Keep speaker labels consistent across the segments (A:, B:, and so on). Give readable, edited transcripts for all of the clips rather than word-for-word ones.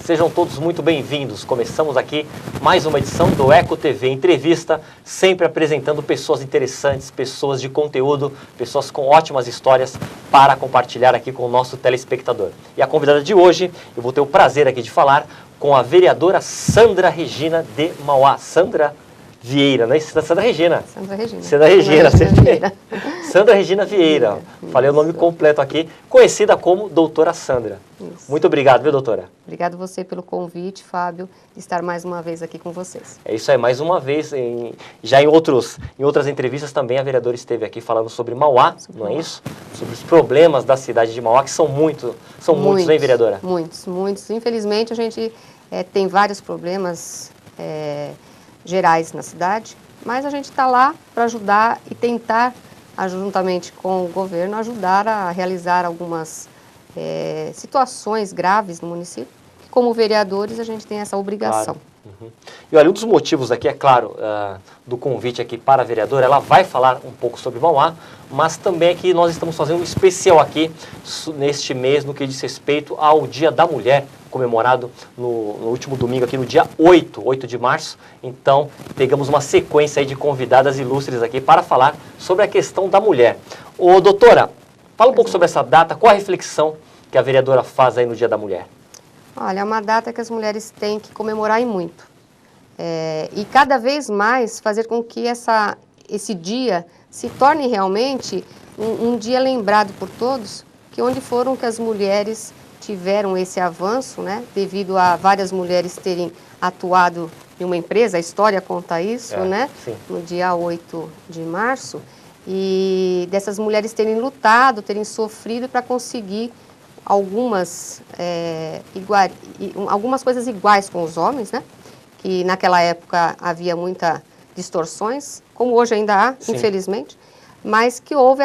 A: Sejam todos muito bem-vindos. Começamos aqui mais uma edição do Eco TV Entrevista, sempre apresentando pessoas interessantes, pessoas de conteúdo, pessoas com ótimas histórias para compartilhar aqui com o nosso telespectador. E a convidada de hoje, eu vou ter o prazer aqui de falar com a vereadora Sandra Regina de Mauá. Sandra Vieira, não é isso? Sandra Regina.
B: Sandra Regina.
A: Sandra Regina,
B: Vieira.
A: Sandra Regina Vieira. Falei o nome completo aqui, conhecida como Doutora Sandra.
B: Isso.
A: Muito obrigado, viu, doutora?
B: Obrigado você pelo convite, Fábio, de estar mais uma vez aqui com vocês.
A: É isso aí, mais uma vez, já em outras entrevistas também a vereadora esteve aqui falando sobre Mauá, não é isso? Sobre os problemas da cidade de Mauá, que são muitos, hein, vereadora?
B: Muitos. Infelizmente, a gente tem vários problemas gerais na cidade, mas a gente está lá para ajudar e tentar, juntamente com o governo, ajudar a realizar algumas situações graves no município, que como vereadores a gente tem essa obrigação.
A: Claro. Uhum. E olha, um dos motivos aqui, é claro, do convite aqui para a vereadora, ela vai falar um pouco sobre Mauá, mas também aqui nós estamos fazendo um especial aqui neste mês, no que diz respeito ao Dia da Mulher, comemorado no último domingo aqui no dia 8 de março. Então, pegamos uma sequência aí de convidadas ilustres aqui para falar sobre a questão da mulher. Ô, doutora, fala um pouco sobre essa data, qual a reflexão que a vereadora faz aí no Dia da Mulher?
B: Olha, é uma data que as mulheres têm que comemorar e muito. E cada vez mais fazer com que esse dia se torne realmente um dia lembrado por todos, que onde foram que as mulheres tiveram esse avanço, né, devido a várias mulheres terem atuado em uma empresa, a história conta isso, né, no dia 8 de março, e dessas mulheres terem lutado, terem sofrido para conseguir algumas coisas iguais com os homens, né? Que naquela época havia muitas distorções, como hoje ainda há, infelizmente, mas que houve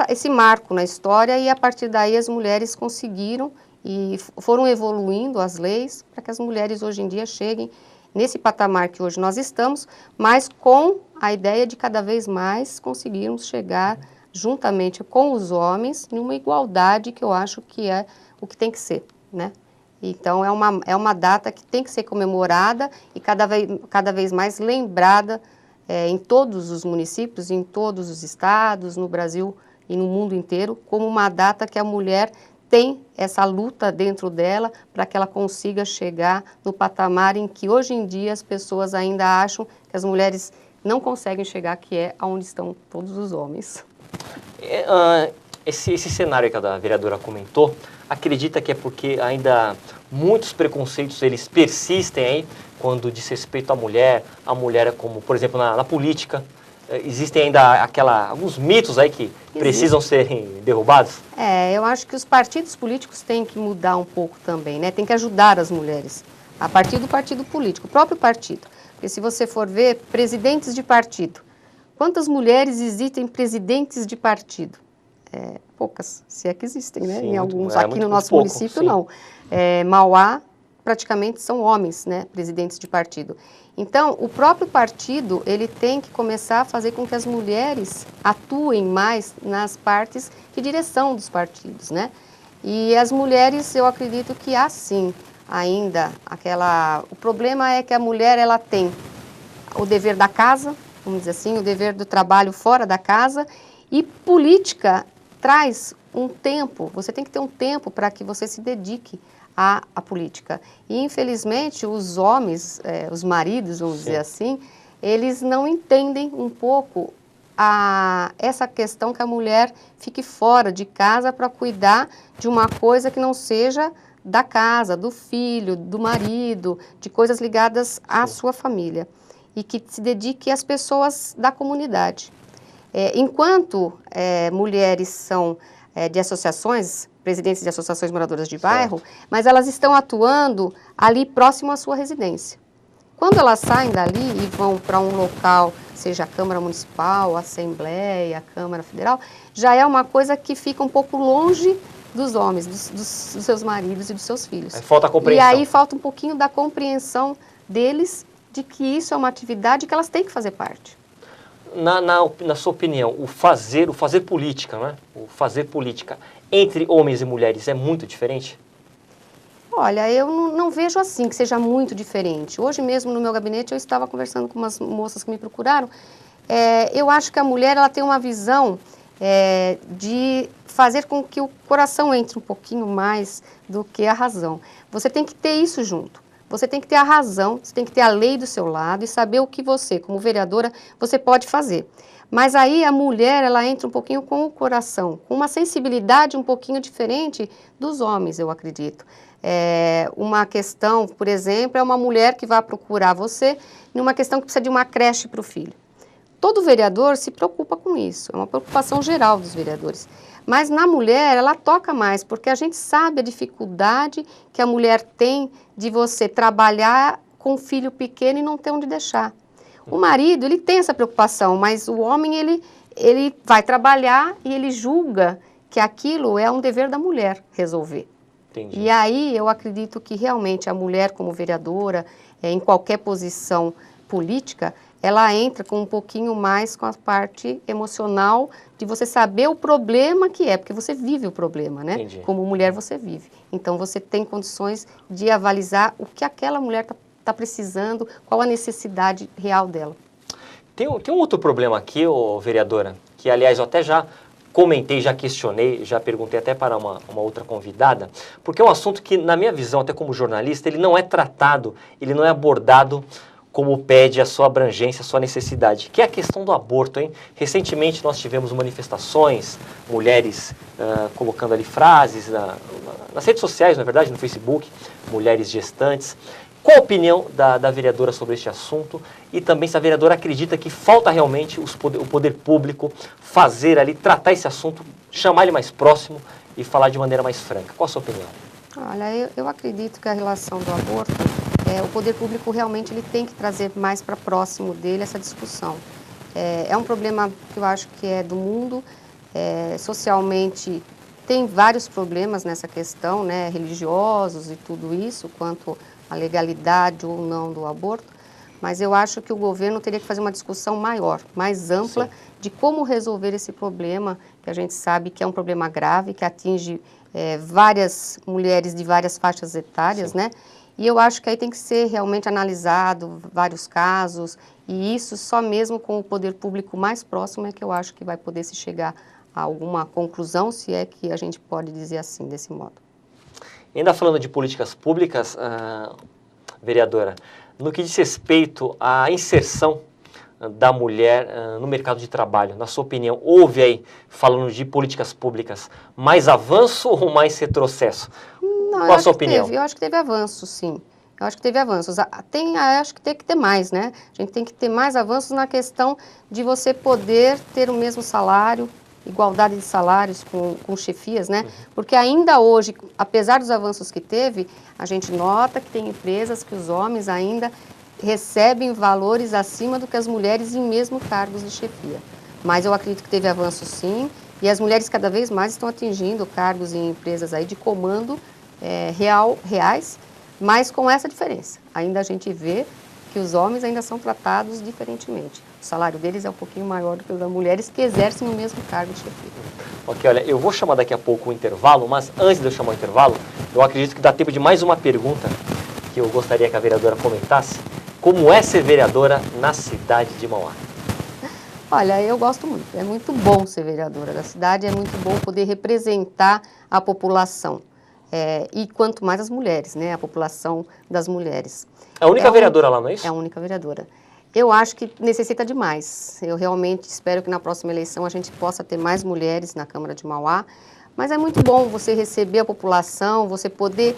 B: esse marco na história e a partir daí as mulheres conseguiram e foram evoluindo as leis para que as mulheres hoje em dia cheguem nesse patamar que hoje nós estamos, mas com a ideia de cada vez mais conseguirmos chegar juntamente com os homens, numa igualdade que eu acho que é o que tem que ser, né? Então, é uma data que tem que ser comemorada e cada vez mais lembrada em todos os municípios, em todos os estados, no Brasil e no mundo inteiro, como uma data que a mulher tem essa luta dentro dela para que ela consiga chegar no patamar em que hoje em dia as pessoas ainda acham que as mulheres não conseguem chegar, que é onde estão todos os homens.
A: Esse cenário que a vereadora comentou, acredita que é porque ainda muitos preconceitos eles persistem aí quando diz respeito à mulher é como, por exemplo, na política, existem ainda alguns mitos aí que precisam serem derrubados?
B: Eu acho que os partidos políticos têm que mudar um pouco também, né? Tem que ajudar as mulheres, a partir do partido político, o próprio partido. Porque se você for ver presidentes de partido, quantas mulheres existem presidentes de partido? Poucas, se é que existem, né? Em alguns, aqui no nosso município não. Mauá, praticamente são homens, né? Presidentes de partido. Então, o próprio partido, ele tem que começar a fazer com que as mulheres atuem mais nas partes de direção dos partidos, né? E as mulheres, eu acredito que há sim ainda o problema é que a mulher, ela tem o dever da casa, vamos dizer assim, o dever do trabalho fora da casa, e política traz um tempo, você tem que ter um tempo para que você se dedique à política. E, infelizmente, os homens, os maridos, vamos dizer assim, eles não entendem um pouco essa questão que a mulher fique fora de casa para cuidar de uma coisa que não seja da casa, do filho, do marido, de coisas ligadas à sua família. E que se dedique às pessoas da comunidade. Enquanto mulheres são de associações, presidentes de associações moradoras de bairro, mas elas estão atuando ali próximo à sua residência. Quando elas saem dali e vão para um local, seja a Câmara Municipal, a Assembleia, a Câmara Federal, já é uma coisa que fica um pouco longe dos homens, dos seus maridos e dos seus filhos.
A: Falta a compreensão.
B: E aí falta um pouquinho da compreensão deles de que isso é uma atividade que elas têm que fazer parte.
A: Na sua opinião, o fazer política, né? O fazer política entre homens e mulheres é muito diferente?
B: Olha, eu não vejo assim que seja muito diferente. Hoje mesmo no meu gabinete eu estava conversando com umas moças que me procuraram. Eu acho que a mulher ela tem uma visão de fazer com que o coração entre um pouquinho mais do que a razão. Você tem que ter isso junto. Você tem que ter a razão, você tem que ter a lei do seu lado e saber o que você, como vereadora, você pode fazer. Mas aí a mulher, ela entra um pouquinho com o coração, com uma sensibilidade um pouquinho diferente dos homens, eu acredito. Uma questão, por exemplo, é uma mulher que vai procurar você numa questão que precisa de uma creche para o filho. Todo vereador se preocupa com isso, é uma preocupação geral dos vereadores. Mas na mulher, ela toca mais, porque a gente sabe a dificuldade que a mulher tem de você trabalhar com um filho pequeno e não ter onde deixar. O marido, ele tem essa preocupação, mas o homem, ele vai trabalhar e ele julga que aquilo é um dever da mulher resolver.
A: Entendi.
B: E aí eu acredito que realmente a mulher como vereadora, em qualquer posição política, ela entra com um pouquinho mais com a parte emocional de você saber o problema que é, porque você vive o problema, né?
A: Entendi.
B: Como mulher você vive. Então você tem condições de avalizar o que aquela mulher está precisando, qual a necessidade real dela.
A: Tem um outro problema aqui, vereadora, que aliás eu até já comentei, já questionei, já perguntei até para uma outra convidada, porque é um assunto que, na minha visão, até como jornalista, ele não é tratado, ele não é abordado como pede a sua abrangência, a sua necessidade, que é a questão do aborto, hein? Recentemente nós tivemos manifestações, mulheres colocando ali frases nas redes sociais, na verdade, no Facebook, mulheres gestantes. Qual a opinião da vereadora sobre este assunto? E também se a vereadora acredita que falta realmente o poder público fazer ali, tratar esse assunto, chamar ele mais próximo e falar de maneira mais franca. Qual a sua opinião?
B: Olha, eu acredito que a relação do aborto, o poder público realmente ele tem que trazer mais para próximo dele essa discussão. É um problema que eu acho que é do mundo, socialmente tem vários problemas nessa questão, né, religiosos e tudo isso, quanto a legalidade ou não do aborto, mas eu acho que o governo teria que fazer uma discussão maior, mais ampla, sim, de como resolver esse problema, que a gente sabe que é um problema grave, que atinge várias mulheres de várias faixas etárias, sim, né? E eu acho que aí tem que ser realmente analisado vários casos, e isso só mesmo com o poder público mais próximo é que eu acho que vai poder se chegar a alguma conclusão, se é que a gente pode dizer assim, desse modo.
A: Ainda falando de políticas públicas, vereadora, no que diz respeito à inserção da mulher no mercado de trabalho, na sua opinião, houve aí, falando de políticas públicas, mais avanço ou mais retrocesso?
B: Não,
A: qual a sua opinião?
B: Eu acho que teve avanço, sim. Eu acho que teve avanços. Acho que tem que ter mais, né? A gente tem que ter mais avanços na questão de você poder ter o mesmo salário, igualdade de salários com chefias, né? Porque ainda hoje, apesar dos avanços que teve, a gente nota que tem empresas que os homens ainda recebem valores acima do que as mulheres em mesmo cargos de chefia. Mas eu acredito que teve avanço sim, e as mulheres cada vez mais estão atingindo cargos em empresas aí de comando reais, mas com essa diferença. Ainda a gente vê que os homens ainda são tratados diferentemente. O salário deles é um pouquinho maior do que o das mulheres que exercem o mesmo cargo de chefia.
A: Ok, olha, eu vou chamar daqui a pouco o intervalo, mas antes de eu chamar o intervalo, eu acredito que dá tempo de mais uma pergunta que eu gostaria que a vereadora comentasse. Como é ser vereadora na cidade de Mauá?
B: Olha, eu gosto muito. É muito bom ser vereadora da cidade, é muito bom poder representar a população. E quanto mais as mulheres, né? A população das mulheres.
A: É a única vereadora lá, não é isso?
B: É a única vereadora. Eu acho que necessita de mais. Eu realmente espero que na próxima eleição a gente possa ter mais mulheres na Câmara de Mauá. Mas é muito bom você receber a população, você poder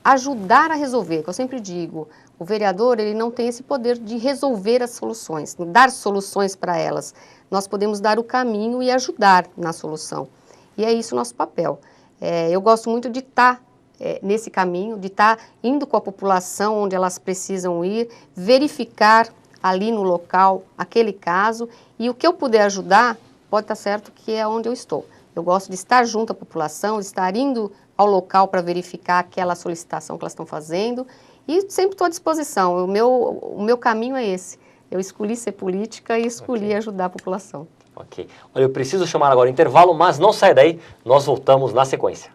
B: ajudar a resolver. Que eu sempre digo, o vereador ele não tem esse poder de resolver as soluções, dar soluções para elas. Nós podemos dar o caminho e ajudar na solução. E é isso o nosso papel. Eu gosto muito de estar nesse caminho, de estar indo com a população onde elas precisam ir, verificar ali no local aquele caso e o que eu puder ajudar, pode estar certo que é onde eu estou. Eu gosto de estar junto à população, de estar indo ao local para verificar aquela solicitação que elas estão fazendo e sempre estou à disposição. O meu caminho é esse. Eu escolhi ser política e escolhi ajudar a população.
A: Ok. Olha, eu preciso chamar agora o intervalo, mas não saia daí, nós voltamos na sequência.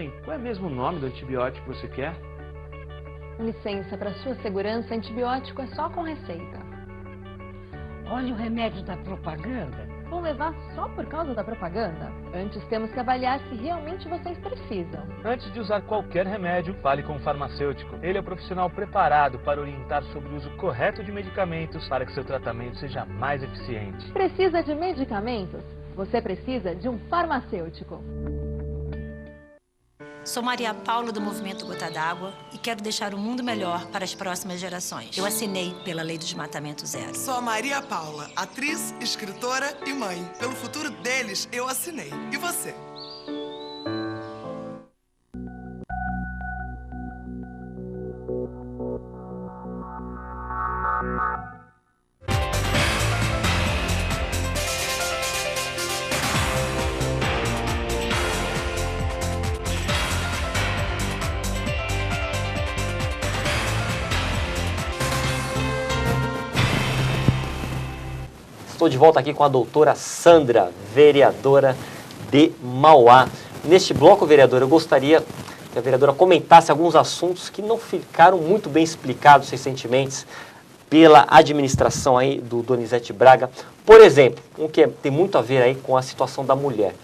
C: Mãe, qual é mesmo o nome do antibiótico que você quer?
D: Licença, para sua segurança, antibiótico é só com receita.
E: Olha o remédio da propaganda.
D: Vão levar só por causa da propaganda? Antes temos que avaliar se realmente vocês precisam.
C: Antes de usar qualquer remédio, fale com o farmacêutico. Ele é o profissional preparado para orientar sobre o uso correto de medicamentos para que seu tratamento seja mais eficiente.
D: Precisa de medicamentos? Você precisa de um farmacêutico.
F: Sou Maria Paula do Movimento Gota d'Água e quero deixar o mundo melhor para as próximas gerações. Eu assinei pela Lei do Desmatamento Zero.
G: Sou a Maria Paula, atriz, escritora e mãe. Pelo futuro deles, eu assinei. E você?
A: Estou de volta aqui com a doutora Sandra, vereadora de Mauá. Neste bloco, vereadora, eu gostaria que a vereadora comentasse alguns assuntos que não ficaram muito bem explicados recentemente pela administração aí do Donizete Braga. Por exemplo, um que tem muito a ver aí com a situação da mulher.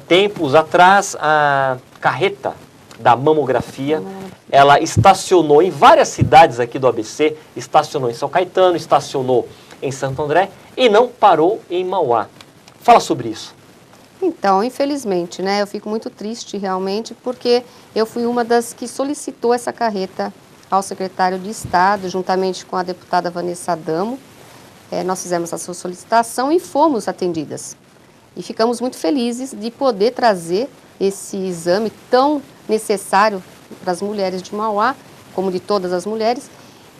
A: Tempos atrás, a carreta da mamografia, ela estacionou em várias cidades aqui do ABC, estacionou em São Caetano, estacionou em Santo André e não parou em Mauá. Fala sobre isso.
B: Então, infelizmente, né, eu fico muito triste realmente, porque eu fui uma das que solicitou essa carreta ao secretário de Estado, juntamente com a deputada Vanessa Adamo. Nós fizemos essa solicitação e fomos atendidas. E ficamos muito felizes de poder trazer esse exame tão necessário para as mulheres de Mauá, como de todas as mulheres,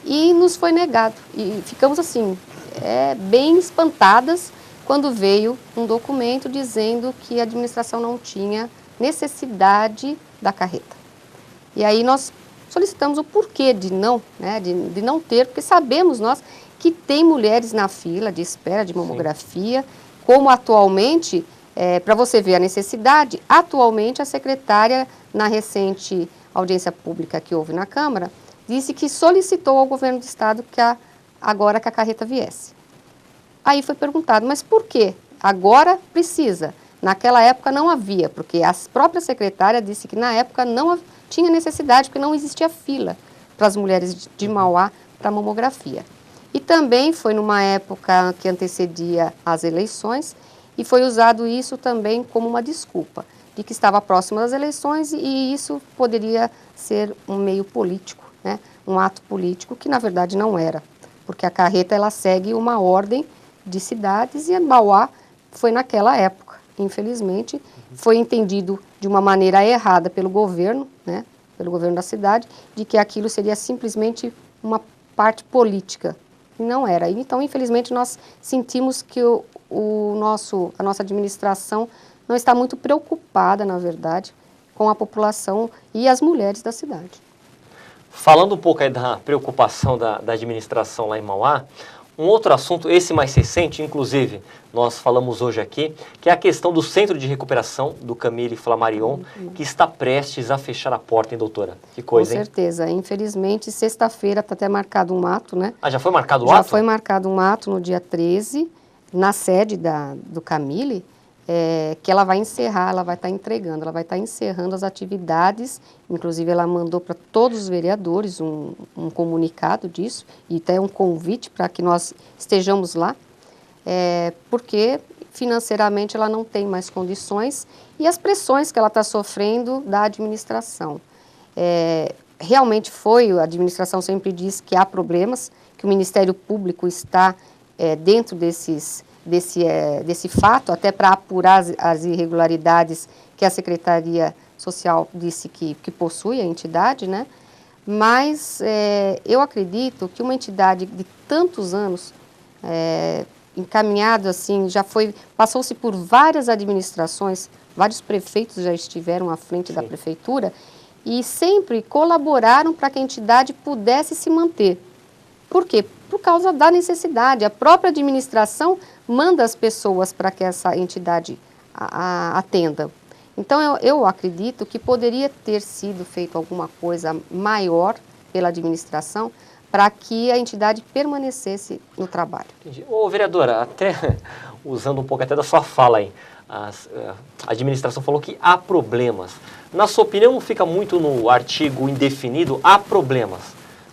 B: e nos foi negado. E ficamos assim, bem espantadas quando veio um documento dizendo que a administração não tinha necessidade da carreta. E aí nós solicitamos o porquê de não, né, de não ter, porque sabemos nós que tem mulheres na fila de espera de mamografia, sim, como atualmente, para você ver a necessidade, atualmente a secretária, na recente audiência pública que houve na Câmara, disse que solicitou ao governo do Estado que agora que a carreta viesse. Aí foi perguntado, mas por quê? Agora precisa. Naquela época não havia, porque a própria secretária disse que na época não tinha necessidade, porque não existia fila para as mulheres de Mauá para mamografia. E também foi numa época que antecedia as eleições e foi usado isso também como uma desculpa, de que estava próximo das eleições e isso poderia ser um meio político, né? Um ato político que na verdade não era, porque a carreta ela segue uma ordem de cidades e Mauá foi naquela época. Infelizmente, foi entendido de uma maneira errada pelo governo, né, pelo governo da cidade, de que aquilo seria simplesmente uma parte política. E não era. Então, infelizmente, nós sentimos que a nossa administração não está muito preocupada, na verdade, com a população e as mulheres da cidade.
A: Falando um pouco aí da preocupação da administração lá em Mauá, um outro assunto, esse mais recente, inclusive, nós falamos hoje aqui, que é a questão do Centro de Recuperação do Camille Flammarion, que está prestes a fechar a porta, hein, doutora? Que coisa, hein? Com
B: certeza. Infelizmente, sexta-feira está até marcado um ato, né?
A: Ah, já foi marcado o ato?
B: Já foi marcado um ato no dia 13, na sede do Camille, que ela vai encerrar, ela vai estar entregando, ela vai estar encerrando as atividades, inclusive ela mandou para todos os vereadores um comunicado disso, e até um convite para que nós estejamos lá, porque financeiramente ela não tem mais condições e as pressões que ela está sofrendo da administração. Realmente a administração sempre diz que há problemas, que o Ministério Público está dentro desse fato, até para apurar as irregularidades que a Secretaria Social disse que possui a entidade, né? Mas eu acredito que uma entidade de tantos anos, encaminhado assim, passou-se por várias administrações, vários prefeitos já estiveram à frente da prefeitura e sempre colaboraram para que a entidade pudesse se manter. Por quê? Por causa da necessidade. A própria administração manda as pessoas para que essa entidade atenda. Então, eu acredito que poderia ter sido feito alguma coisa maior pela administração para que a entidade permanecesse no trabalho.
A: Entendi. Ô, vereadora, até usando um pouco até da sua fala aí, a administração falou que há problemas. Na sua opinião, não fica muito no artigo indefinido, há problemas.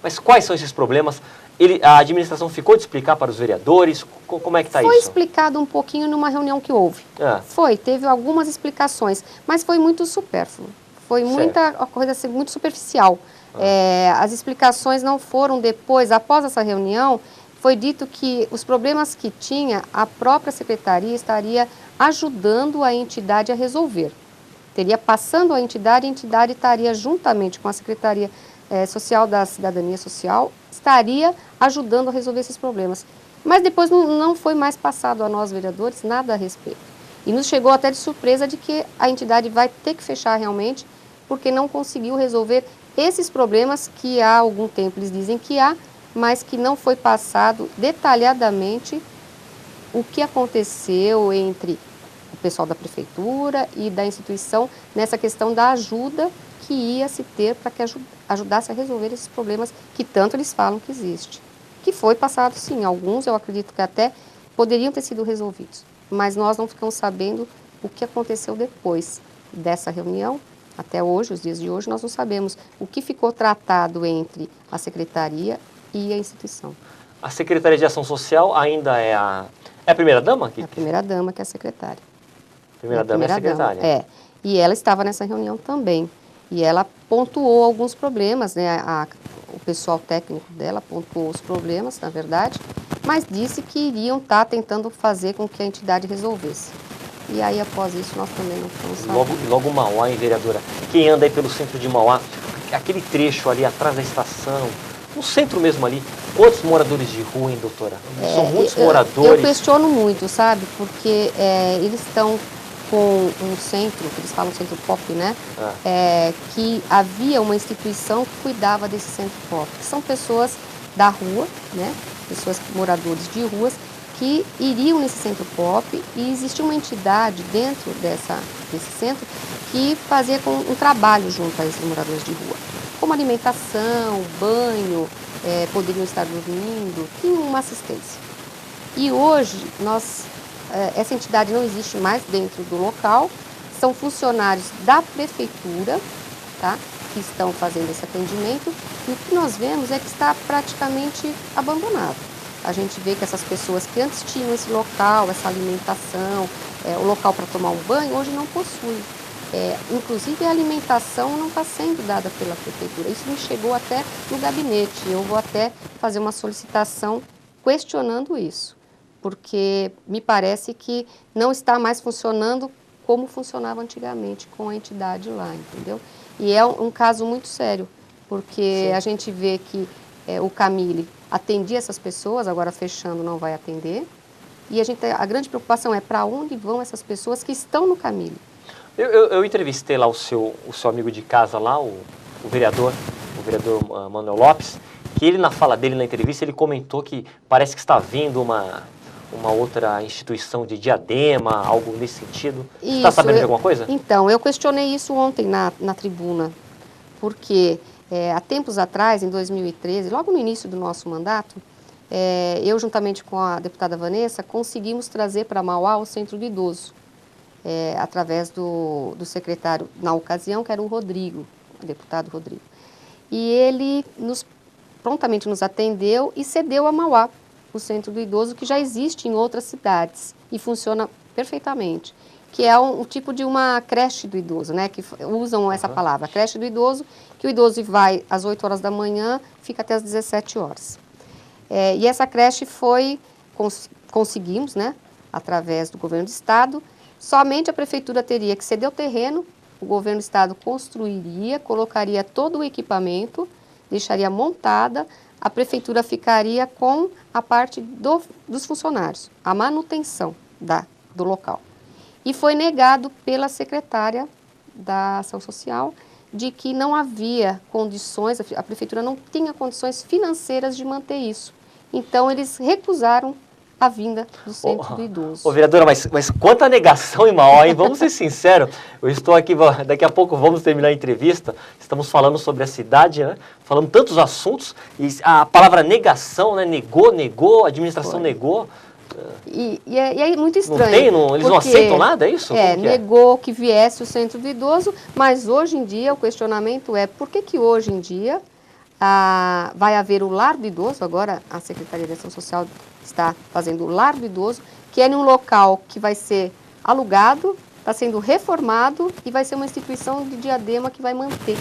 A: Mas quais são esses problemas? A administração ficou de explicar para os vereadores? Como é que está isso?
B: Foi explicado um pouquinho numa reunião que houve. Teve algumas explicações, mas foi muito supérfluo. Foi muita coisa assim, muito superficial. As explicações não foram depois, após essa reunião, foi dito que os problemas que tinha, a própria secretaria estaria ajudando a entidade a resolver. Teria passando a entidade estaria juntamente com a Secretaria Social da Cidadania Social, estaria ajudando a resolver esses problemas. Mas depois não foi mais passado a nós, vereadores, nada a respeito. E nos chegou até de surpresa de que a entidade vai ter que fechar realmente, porque não conseguiu resolver esses problemas que há algum tempo eles dizem que há, mas que não foi passado detalhadamente o que aconteceu entre o pessoal da prefeitura e da instituição nessa questão da ajuda que ia se ter para que ajudasse a resolver esses problemas que tanto eles falam que existe. Que foi passado, sim, alguns eu acredito que até poderiam ter sido resolvidos, mas nós não ficamos sabendo o que aconteceu depois dessa reunião. Até hoje, os dias de hoje, nós não sabemos o que ficou tratado entre a secretaria e a instituição.
A: A Secretaria de Ação Social ainda é a primeira-dama?
B: É a primeira-dama que é a secretária.
A: Primeira-dama é a secretária.
B: E ela estava nessa reunião também. E ela pontuou alguns problemas, né? O pessoal técnico dela pontuou os problemas, na verdade, mas disse que iriam estar tentando fazer com que a entidade resolvesse. E aí, após isso, nós também não ficamos sabendo.
A: Logo Mauá, hein, vereadora? Quem anda aí pelo centro de Mauá, aquele trecho ali atrás da estação, no centro mesmo ali, quantos moradores de rua, hein, doutora? São muitos moradores.
B: Eu questiono muito, sabe? Porque eles estão com um centro, que eles falam centro pop, né? Que havia uma instituição que cuidava desse centro pop, que são pessoas da rua, né? Moradores de ruas, que iriam nesse centro pop e existia uma entidade dentro desse centro que fazia um trabalho junto a esses moradores de rua, como alimentação, banho, poderiam estar dormindo, tinham uma assistência. E hoje, essa entidade não existe mais dentro do local, são funcionários da prefeitura, tá, que estão fazendo esse atendimento, e o que nós vemos é que está praticamente abandonado. A gente vê que essas pessoas que antes tinham esse local, essa alimentação, o local para tomar um banho, hoje não possuem. Inclusive a alimentação não está sendo dada pela prefeitura. Isso me chegou até no gabinete. Eu vou até fazer uma solicitação questionando isso, porque me parece que não está mais funcionando como funcionava antigamente com a entidade lá, entendeu? E é um caso muito sério, porque Sim. A gente vê que o Camille atendia essas pessoas, agora fechando não vai atender, e a grande preocupação é para onde vão essas pessoas que estão no Camille.
A: Eu entrevistei lá o seu amigo de casa lá, o vereador Manuel Lopes, que ele, na fala dele na entrevista, ele comentou que parece que está vindo uma outra instituição de Diadema, algo nesse sentido. Você está sabendo de alguma coisa?
B: Então, eu questionei isso ontem na tribuna, porque há tempos atrás, em 2013, logo no início do nosso mandato, eu, juntamente com a deputada Vanessa, conseguimos trazer para Mauá o Centro do Idoso, através do secretário, na ocasião, que era o Rodrigo, o deputado Rodrigo. E ele prontamente nos atendeu e cedeu a Mauá o Centro do Idoso, que já existe em outras cidades e funciona perfeitamente, que é um tipo de uma creche do idoso, né, que usam essa palavra, creche do idoso, que o idoso vai às 8 horas da manhã, fica até às 17 horas. E essa creche conseguimos, né, através do governo do estado, somente a prefeitura teria que ceder o terreno, o governo do estado construiria, colocaria todo o equipamento, deixaria montada, a prefeitura ficaria com a parte dos funcionários, a manutenção do local. E foi negado pela secretária da Ação Social de que não havia condições, a prefeitura não tinha condições financeiras de manter isso. Então, eles recusaram a vinda do centro do idoso.
A: Ô, vereadora, mas quanta negação em Mauá, hein? Vamos ser sinceros, eu estou aqui, daqui a pouco vamos terminar a entrevista, estamos falando sobre a cidade, né? Falando tantos assuntos, e a palavra negação, né? Negou, a administração negou.
B: E é muito estranho.
A: Eles não aceitam nada, é isso?
B: Negou que viesse o centro do idoso, mas hoje em dia o questionamento é por que hoje em dia vai haver o lar do idoso, agora a Secretaria de Ação Social está fazendo o lar do idoso, que é em um local que vai ser alugado, está sendo reformado e vai ser uma instituição de Diadema que vai manter.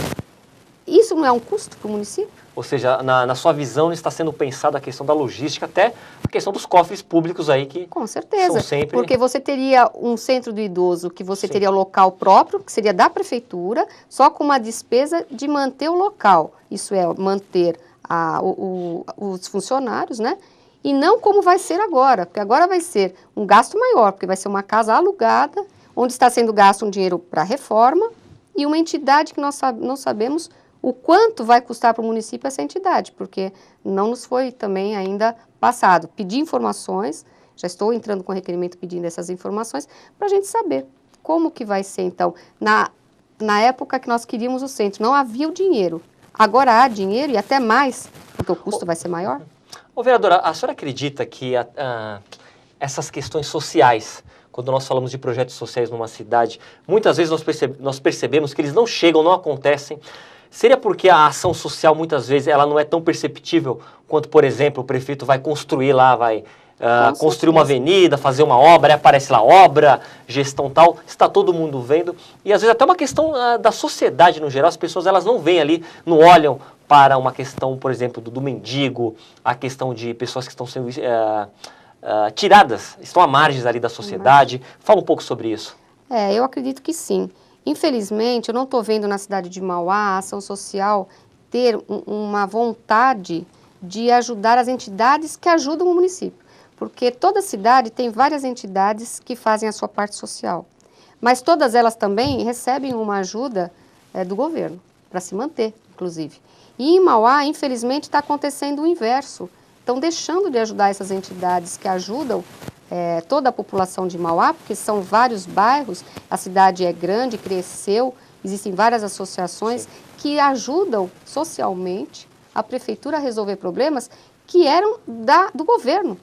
B: Isso não é um custo para o município?
A: Ou seja, na sua visão está sendo pensada a questão da logística, até a questão dos cofres públicos aí que
B: com certeza,
A: são sempre...
B: porque você teria um centro do idoso que você teria o local próprio, que seria da prefeitura, só com uma despesa de manter o local. Isso é, manter os funcionários, né? E não como vai ser agora, porque agora vai ser um gasto maior, porque vai ser uma casa alugada, onde está sendo gasto um dinheiro para reforma e uma entidade que nós não sabemos o quanto vai custar para o município essa entidade, porque não nos foi também ainda passado. Pedi informações, já estou entrando com requerimento pedindo essas informações, para a gente saber como que vai ser, então. Na época que nós queríamos o centro, não havia o dinheiro. Agora há dinheiro e até mais, porque o custo vai ser maior.
A: Ô, vereadora, a senhora acredita que essas questões sociais, quando nós falamos de projetos sociais numa cidade, muitas vezes nós percebemos que eles não chegam, não acontecem. Seria porque a ação social, muitas vezes, ela não é tão perceptível quanto, por exemplo, o prefeito vai construir lá, vai construir uma avenida, fazer uma obra, aí aparece lá obra, gestão tal, está todo mundo vendo. E às vezes até uma questão da sociedade no geral, as pessoas elas não veem ali, não olham para uma questão, por exemplo, do mendigo, a questão de pessoas que estão sendo tiradas, estão à margem ali da sociedade. Fala um pouco sobre isso.
B: Eu acredito que sim. Infelizmente, eu não estou vendo na cidade de Mauá a ação social ter uma vontade de ajudar as entidades que ajudam o município. Porque toda cidade tem várias entidades que fazem a sua parte social. Mas todas elas também recebem uma ajuda do governo, para se manter, inclusive. E em Mauá, infelizmente, está acontecendo o inverso. Estão deixando de ajudar essas entidades que ajudam toda a população de Mauá, porque são vários bairros, a cidade é grande, cresceu, existem várias associações que ajudam socialmente a prefeitura a resolver problemas que eram do governo.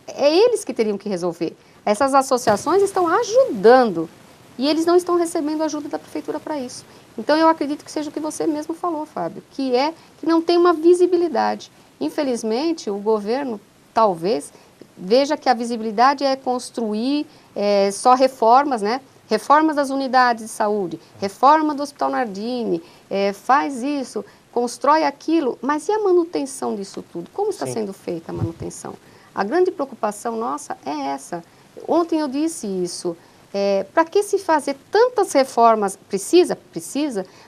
B: É eles que teriam que resolver. Essas associações estão ajudando e eles não estão recebendo ajuda da prefeitura para isso. Então eu acredito que seja o que você mesmo falou, Fábio, que não tem uma visibilidade. Infelizmente, o governo talvez veja que a visibilidade é construir só reformas, né? Reformas das unidades de saúde, reforma do Hospital Nardini, faz isso, constrói aquilo, mas e a manutenção disso tudo? Como está sendo feita a manutenção? A grande preocupação nossa é essa. Ontem eu disse isso. Para que se fazer tantas reformas? Precisa,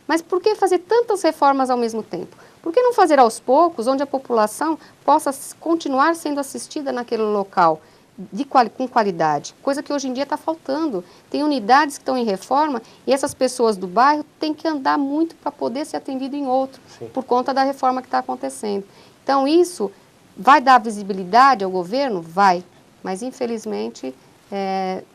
B: mas por que fazer tantas reformas ao mesmo tempo? Por que não fazer aos poucos, onde a população possa continuar sendo assistida naquele local com qualidade? Coisa que hoje em dia está faltando. Tem unidades que estão em reforma e essas pessoas do bairro têm que andar muito para poder ser atendido em outro, por conta da reforma que está acontecendo. Então isso vai dar visibilidade ao governo? Vai, mas infelizmente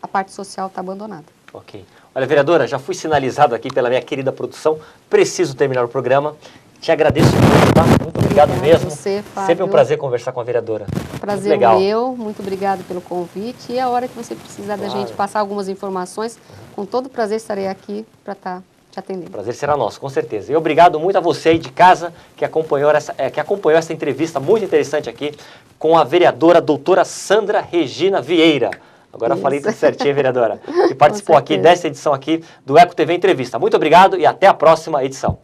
B: a parte social está abandonada.
A: Ok. Olha, vereadora, já fui sinalizado aqui pela minha querida produção, preciso terminar o programa. Te agradeço muito, tá? Muito obrigado mesmo.
B: Você, Fábio.
A: Sempre um prazer conversar com a vereadora.
B: Prazer meu, muito obrigado pelo convite. E a hora que você precisar da gente passar algumas informações, com todo prazer estarei aqui para estar te atendendo. O
A: prazer será nosso, com certeza. E obrigado muito a você aí de casa que acompanhou essa entrevista muito interessante aqui com a vereadora doutora Sandra Regina Vieira. Agora falei tudo certinho, vereadora. Que participou aqui dessa edição aqui do Eco TV Entrevista. Muito obrigado e até a próxima edição.